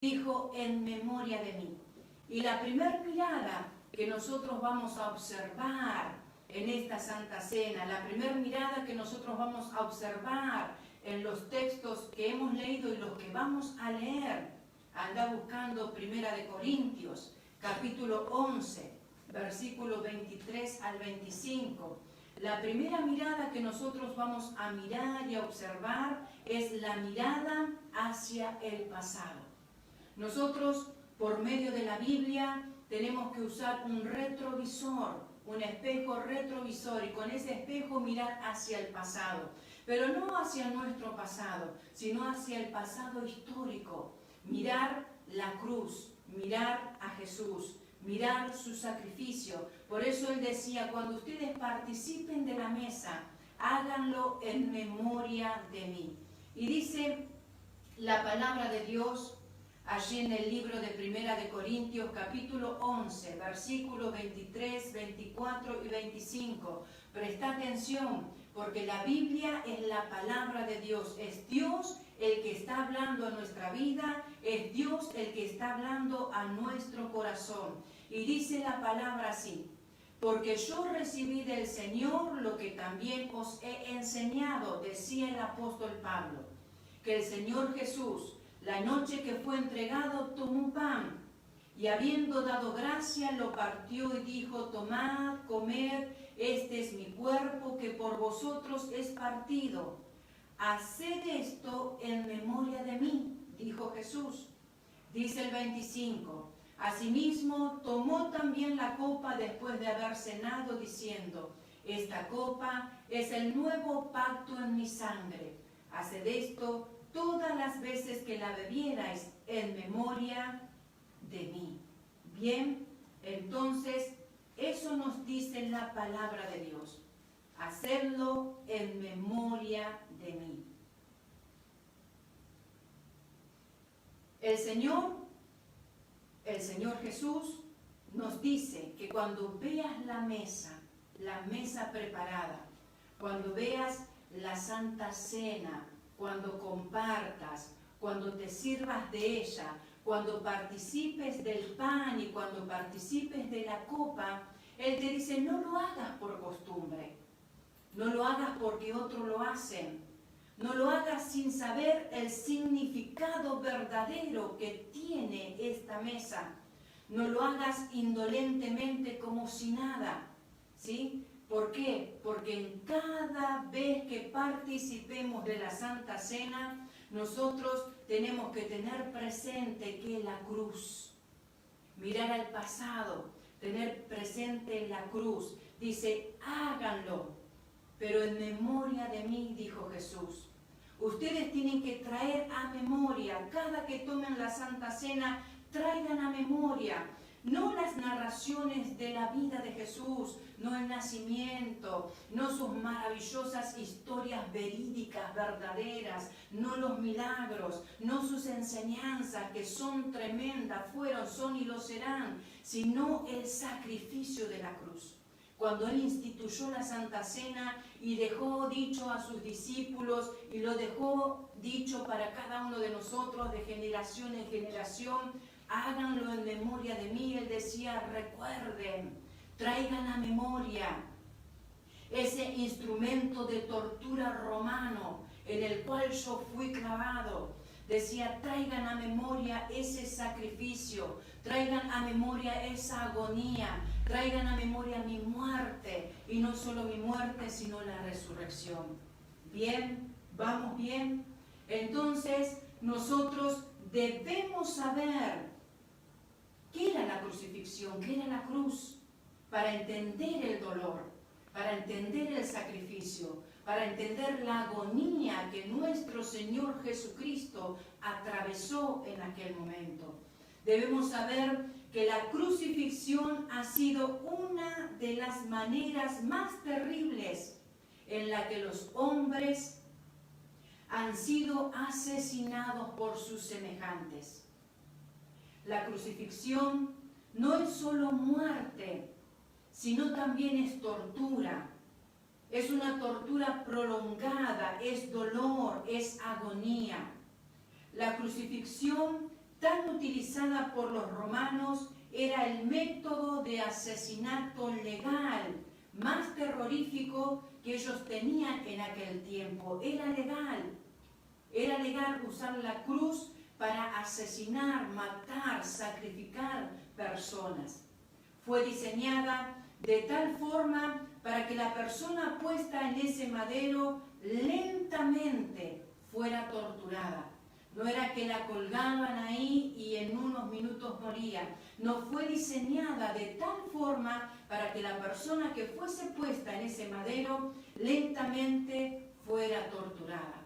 dijo, en memoria de mí. Y la primera mirada que nosotros vamos a observar en esta Santa Cena, la primera mirada que nosotros vamos a observar en los textos que hemos leído y los que vamos a leer, anda buscando Primera de Corintios, capítulo 11, versículo 23 al 25. La primera mirada que nosotros vamos a mirar y a observar es la mirada hacia el pasado. Nosotros, por medio de la Biblia, tenemos que usar un retrovisor, un espejo retrovisor, y con ese espejo mirar hacia el pasado. Pero no hacia nuestro pasado, sino hacia el pasado histórico. Mirar la cruz, mirar a Jesús, mirar su sacrificio. Por eso Él decía, cuando ustedes participen de la mesa, háganlo en memoria de mí. Y dice la palabra de Dios allí en el libro de Primera de Corintios, capítulo 11, versículos 23, 24 y 25. Presta atención, porque la Biblia es la palabra de Dios. Es Dios el que está hablando a nuestra vida, es Dios el que está hablando a nuestro corazón. Y dice la palabra así: porque yo recibí del Señor lo que también os he enseñado, decía el apóstol Pablo, que el Señor Jesús, la noche que fue entregado, tomó pan, y habiendo dado gracia, lo partió y dijo: tomad, comed, este es mi cuerpo que por vosotros es partido. Haced esto en memoria de mí, dijo Jesús. Dice el 25, asimismo tomó también la copa después de haber cenado, diciendo: esta copa es el nuevo pacto en mi sangre. Haced esto todas las veces que la bebierais en memoria de mí. Bien, entonces eso nos dice la palabra de Dios. Hacedlo en memoria de mí. El Señor Jesús nos dice que cuando veas la mesa preparada, cuando veas la Santa Cena, cuando compartas, cuando te sirvas de ella, cuando participes del pan y cuando participes de la copa, Él te dice: no lo hagas por costumbre, no lo hagas porque otros lo hacen, no lo hagas sin saber el significado verdadero que tiene esta mesa, no lo hagas indolentemente como si nada, ¿sí? ¿Por qué? Porque en cada vez que participemos de la Santa Cena, nosotros tenemos que tener presente que la cruz, mirar al pasado, tener presente la cruz. Dice: háganlo, pero en memoria de mí, dijo Jesús. Ustedes tienen que traer a memoria, cada que tomen la Santa Cena, traigan a memoria, no las narraciones de la vida de Jesús, no el nacimiento, no sus maravillosas historias verídicas, verdaderas, no los milagros, no sus enseñanzas que son tremendas, fueron, son y lo serán, sino el sacrificio de la cruz. Cuando Él instituyó la Santa Cena y dejó dicho a sus discípulos y lo dejó dicho para cada uno de nosotros de generación en generación: háganlo en memoria de mí. Él decía: recuerden, traigan a memoria ese instrumento de tortura romano en el cual yo fui clavado. Decía: traigan a memoria ese sacrificio, traigan a memoria esa agonía, traigan a memoria mi muerte, y no solo mi muerte, sino la resurrección. Bien, ¿vamos bien? Entonces, nosotros debemos saber qué era la crucifixión, qué era la cruz, para entender el dolor, para entender el sacrificio, para entender la agonía que nuestro Señor Jesucristo atravesó en aquel momento. Debemos saber que la crucifixión ha sido una de las maneras más terribles en la que los hombres han sido asesinados por sus semejantes. La crucifixión no es solo muerte, sino también es tortura. Es una tortura prolongada, es dolor, es agonía. La crucifixión tan utilizada por los romanos, era el método de asesinato legal más terrorífico que ellos tenían en aquel tiempo. Era legal usar la cruz para asesinar, matar, sacrificar personas. Fue diseñada de tal forma para que la persona puesta en ese madero lentamente fuera torturada. No era que la colgaban ahí y en unos minutos moría. No, fue diseñada de tal forma para que la persona que fuese puesta en ese madero lentamente fuera torturada.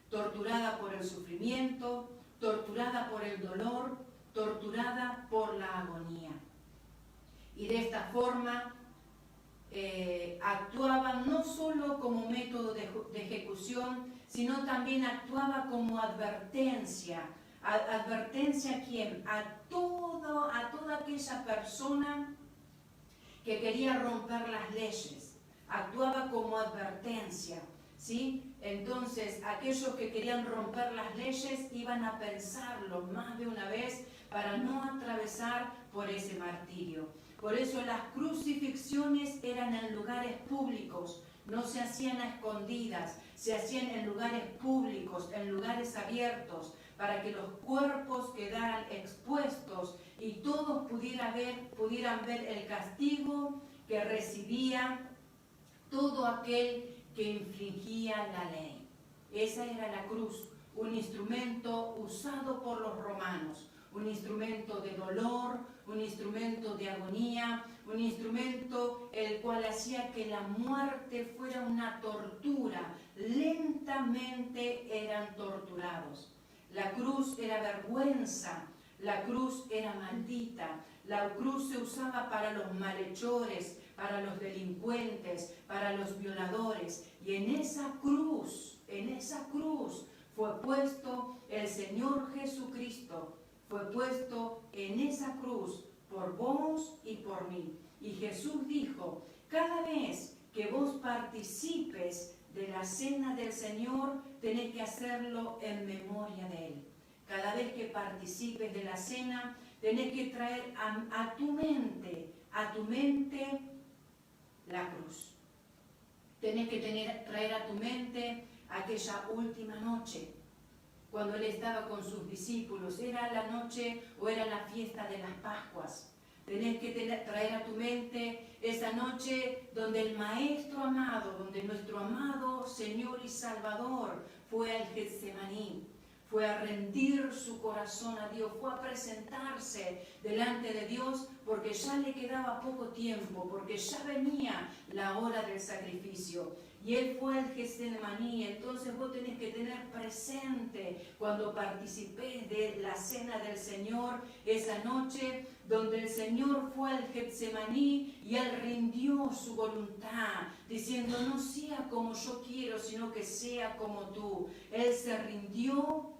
Torturada por el sufrimiento, torturada por el dolor, torturada por la agonía. Y de esta forma actuaban no solo como método de ejecución, sino también actuaba como advertencia. ¿Advertencia a quién? A toda aquella persona que quería romper las leyes. Actuaba como advertencia, ¿sí? Entonces, aquellos que querían romper las leyes iban a pensarlo más de una vez para no atravesar por ese martirio. Por eso las crucifixiones eran en lugares públicos, no se hacían a escondidas, se hacían en lugares públicos, en lugares abiertos, para que los cuerpos quedaran expuestos y todos pudieran ver el castigo que recibía todo aquel que infringía la ley. Esa era la cruz, un instrumento usado por los romanos, un instrumento de dolor, un instrumento de agonía, un instrumento el cual hacía que la muerte fuera una tortura. Lentamente eran torturados. La cruz era vergüenza, la cruz era maldita, la cruz se usaba para los malhechores, para los delincuentes, para los violadores. Y en esa cruz fue puesto el Señor Jesucristo, fue puesto en esa cruz por vos y por mí. Y Jesús dijo, cada vez que vos participes de la cena del Señor, tenés que hacerlo en memoria de Él. Cada vez que participes de la cena, tenés que traer a tu mente la cruz. Tenés que traer a tu mente aquella última noche, cuando Él estaba con sus discípulos. Era la noche o era la fiesta de las Pascuas. Tenés que traer a tu mente esa noche donde el Maestro amado, donde nuestro amado Señor y Salvador fue al Getsemaní, fue a rendir su corazón a Dios, fue a presentarse delante de Dios porque ya le quedaba poco tiempo, porque ya venía la hora del sacrificio. Y Él fue al Getsemaní. Entonces vos tenés que tener presente cuando participés de la cena del Señor, esa noche donde el Señor fue al Getsemaní y Él rindió su voluntad, diciendo, no sea como yo quiero, sino que sea como tú. Él se rindió,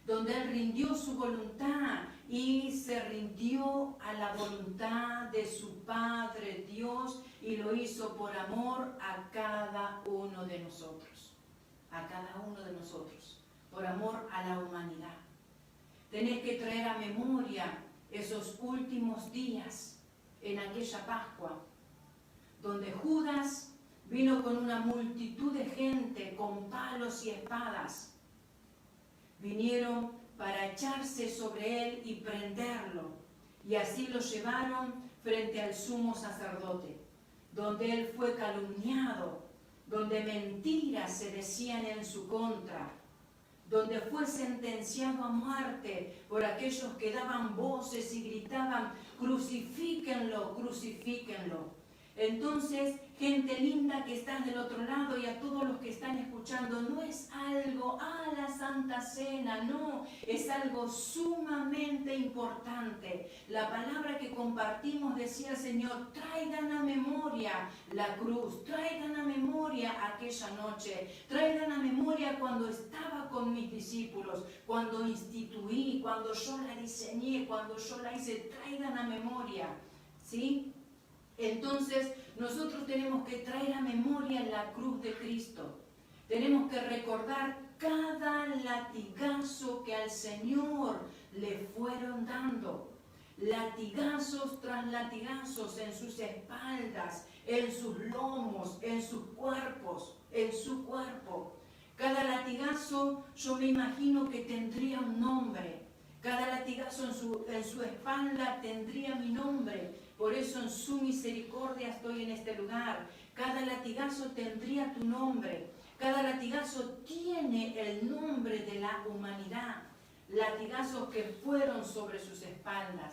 donde Él rindió su voluntad y se rindió a la voluntad de su Padre Dios, y lo hizo por amor a cada uno de nosotros, por amor a la humanidad. Tenés que traer a memoria esos últimos días en aquella Pascua, donde Judas vino con una multitud de gente, con palos y espadas. Vinieron para echarse sobre él y prenderlo, y así lo llevaron frente al sumo sacerdote, donde él fue calumniado, donde mentiras se decían en su contra, donde fue sentenciado a muerte por aquellos que daban voces y gritaban, crucifíquenlo, crucifíquenlo. Entonces, gente linda que está del otro lado y a todos los que están escuchando, no es algo, la Santa Cena, no, es algo sumamente importante. La palabra que compartimos decía el Señor, traigan a memoria la cruz, traigan a memoria aquella noche, traigan a memoria cuando estaba con mis discípulos, cuando instituí, cuando yo la diseñé, cuando yo la hice, traigan a memoria, ¿sí? Entonces, nosotros tenemos que traer a memoria la cruz de Cristo. Tenemos que recordar cada latigazo que al Señor le fueron dando. Latigazos tras latigazos en sus espaldas, en sus lomos, en sus cuerpos, en su cuerpo. Cada latigazo yo me imagino que tendría un nombre. Cada latigazo en su espalda tendría mi nombre. Por eso en su misericordia estoy en este lugar. Cada latigazo tendría tu nombre. Cada latigazo tiene el nombre de la humanidad. Latigazos que fueron sobre sus espaldas.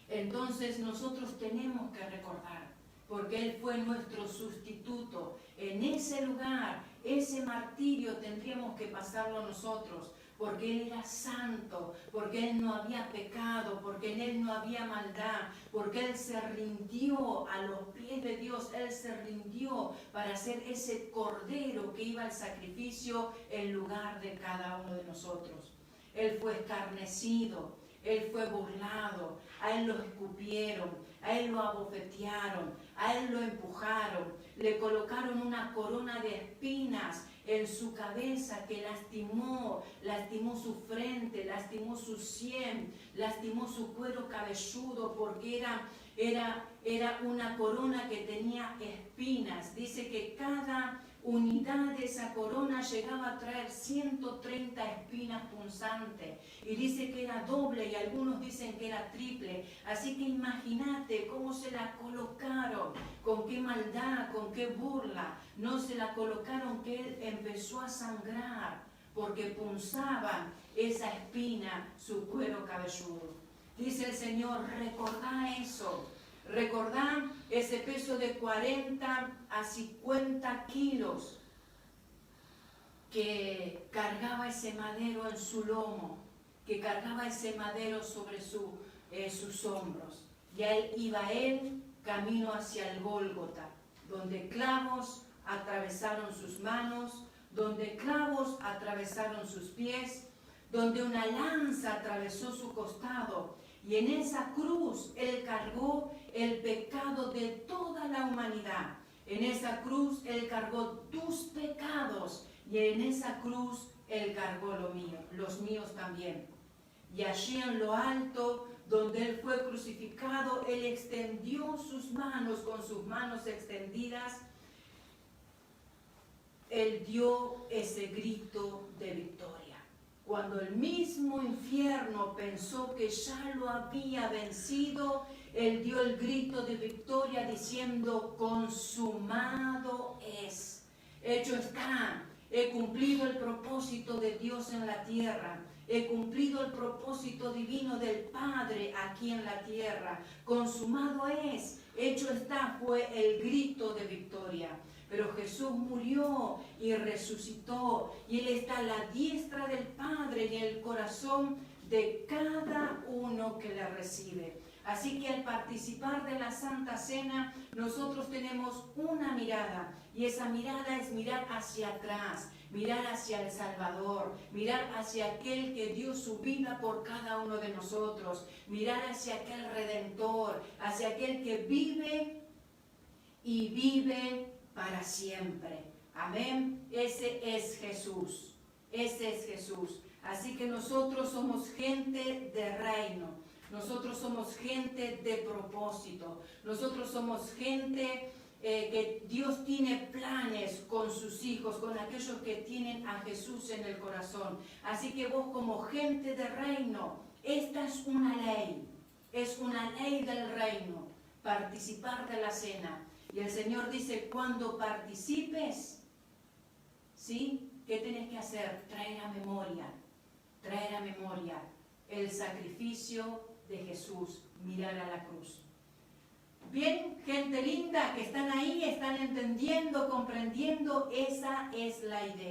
Entonces nosotros tenemos que recordar, porque Él fue nuestro sustituto. En ese lugar, ese martirio tendríamos que pasarlo nosotros, porque Él era santo, porque Él no había pecado, porque en Él no había maldad, porque Él se rindió a los pies de Dios, Él se rindió para ser ese cordero que iba al sacrificio en lugar de cada uno de nosotros. Él fue escarnecido, Él fue burlado, a Él lo escupieron, a Él lo abofetearon, a Él lo empujaron, le colocaron una corona de espinas en su cabeza que lastimó su frente, lastimó su sien, lastimó su cuero cabelludo, porque era una corona que tenía espinas. Dice que cada unidad de esa corona llegaba a traer 130 espinas punzantes, y dice que era doble y algunos dicen que era triple. Así que imagínate cómo se la colocaron, con qué maldad, con qué burla. No se la colocaron que Él empezó a sangrar porque punzaban esa espina su cuero cabelludo. Dice el Señor, recordá eso. Recordá ese peso de 40 a 50 kilos que cargaba ese madero en su lomo, que cargaba ese madero sobre sus hombros. Y iba él camino hacia el Gólgota, donde clavos atravesaron sus manos, donde clavos atravesaron sus pies, donde una lanza atravesó su costado. Y en esa cruz Él cargó el pecado de toda la humanidad. En esa cruz Él cargó tus pecados, y en esa cruz Él cargó los míos también. Y allí en lo alto, donde Él fue crucificado, Él extendió sus manos, con sus manos extendidas, Él dio ese grito de victoria. Cuando el mismo infierno pensó que ya lo había vencido, Él dio el grito de victoria diciendo, consumado es. Hecho está, he cumplido el propósito de Dios en la tierra. He cumplido el propósito divino del Padre aquí en la tierra. Consumado es, hecho está, fue el grito de victoria. Pero Jesús murió y resucitó, y Él está a la diestra del Padre en el corazón de cada uno que le recibe. Así que al participar de la Santa Cena, nosotros tenemos una mirada, y esa mirada es mirar hacia atrás, mirar hacia el Salvador, mirar hacia aquel que dio su vida por cada uno de nosotros, mirar hacia aquel Redentor, hacia aquel que vive y vive para siempre. Amén. Ese es Jesús. Ese es Jesús. Así que nosotros somos gente de reino. Nosotros somos gente de propósito. Nosotros somos gente que Dios tiene planes con sus hijos, con aquellos que tienen a Jesús en el corazón. Así que vos, como gente de reino, esta es una ley. Es una ley del reino. Participar de la cena. Y el Señor dice, cuando participes, ¿sí? ¿Qué tenés que hacer? Traer a memoria el sacrificio de Jesús, mirar a la cruz. Bien, gente linda que están ahí, están entendiendo, comprendiendo, esa es la idea.